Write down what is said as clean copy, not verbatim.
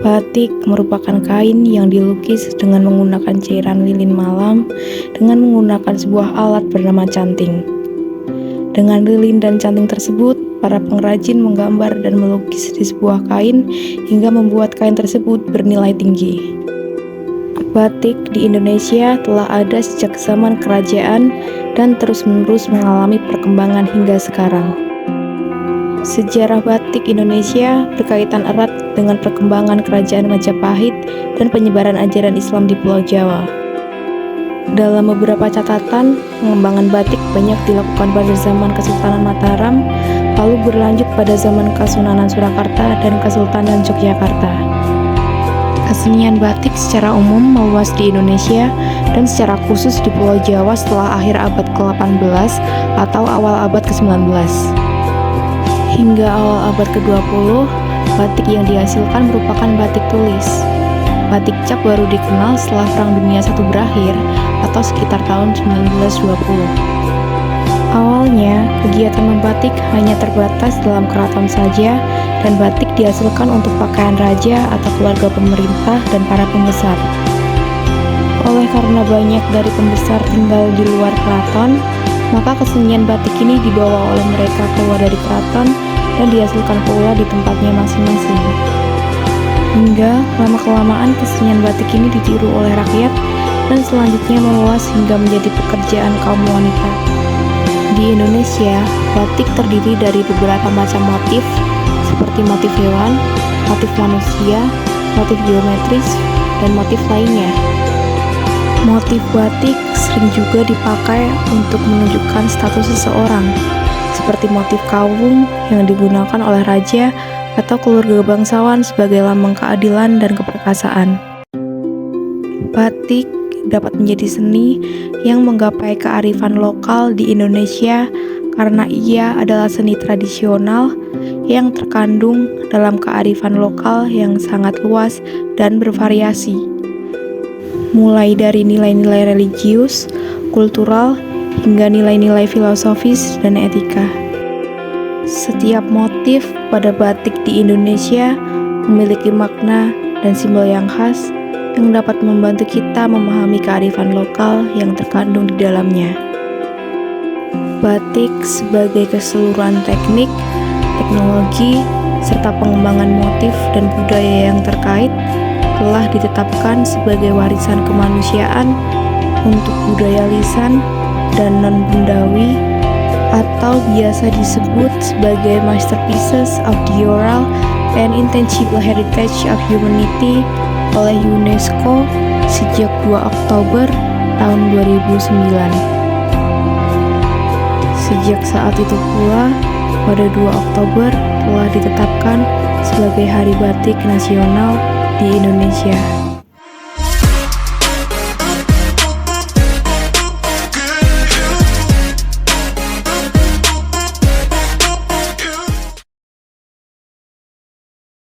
Batik merupakan kain yang dilukis dengan menggunakan cairan lilin malam dengan menggunakan sebuah alat bernama canting. Dengan lilin dan canting tersebut, para pengrajin menggambar dan melukis di sebuah kain hingga membuat kain tersebut bernilai tinggi. Batik di Indonesia telah ada sejak zaman kerajaan dan terus-menerus mengalami perkembangan hingga sekarang. Sejarah batik Indonesia berkaitan erat dengan perkembangan kerajaan Majapahit dan penyebaran ajaran Islam di Pulau Jawa. Dalam beberapa catatan, pengembangan batik banyak dilakukan pada zaman Kesultanan Mataram, lalu berlanjut pada zaman Kesunanan Surakarta dan Kesultanan Yogyakarta. Kesenian batik secara umum meluas di Indonesia dan secara khusus di Pulau Jawa setelah akhir abad ke-18 atau awal abad ke-19. Hingga awal abad ke-20, batik yang dihasilkan merupakan batik tulis. Batik cap baru dikenal setelah Perang Dunia I berakhir atau sekitar tahun 1920. Awalnya, kegiatan membatik hanya terbatas dalam keraton saja dan batik dihasilkan untuk pakaian raja atau keluarga pemerintah dan para pembesar. Oleh karena banyak dari pembesar tinggal di luar keraton, maka kesenian batik ini dibawa oleh mereka keluar dari keraton dan dihasilkan pula di tempatnya masing-masing. Hingga lama-kelamaan kesenian batik ini ditiru oleh rakyat dan selanjutnya meluas hingga menjadi pekerjaan kaum wanita. Di Indonesia, batik terdiri dari beberapa macam motif seperti motif hewan, motif manusia, motif geometris, dan motif lainnya. Motif batik sering juga dipakai untuk menunjukkan status seseorang, seperti motif kawung yang digunakan oleh raja atau keluarga bangsawan sebagai lambang keadilan dan keperkasaan. Batik dapat menjadi seni yang menggapai kearifan lokal di Indonesia karena ia adalah seni tradisional yang terkandung dalam kearifan lokal yang sangat luas dan bervariasi. Mulai dari nilai-nilai religius, kultural, hingga nilai-nilai filosofis dan etika. Setiap motif pada batik di Indonesia memiliki makna dan simbol yang khas yang dapat membantu kita memahami kearifan lokal yang terkandung di dalamnya. Batik sebagai keseluruhan teknik, teknologi, serta pengembangan motif dan budaya yang terkait telah ditetapkan sebagai warisan kemanusiaan untuk budaya lisan dan non-bendawi atau biasa disebut sebagai masterpieces of the oral and intangible heritage of humanity oleh UNESCO sejak 2 Oktober tahun 2009. Sejak saat itu pula, pada 2 Oktober telah ditetapkan sebagai Hari Batik Nasional di Indonesia.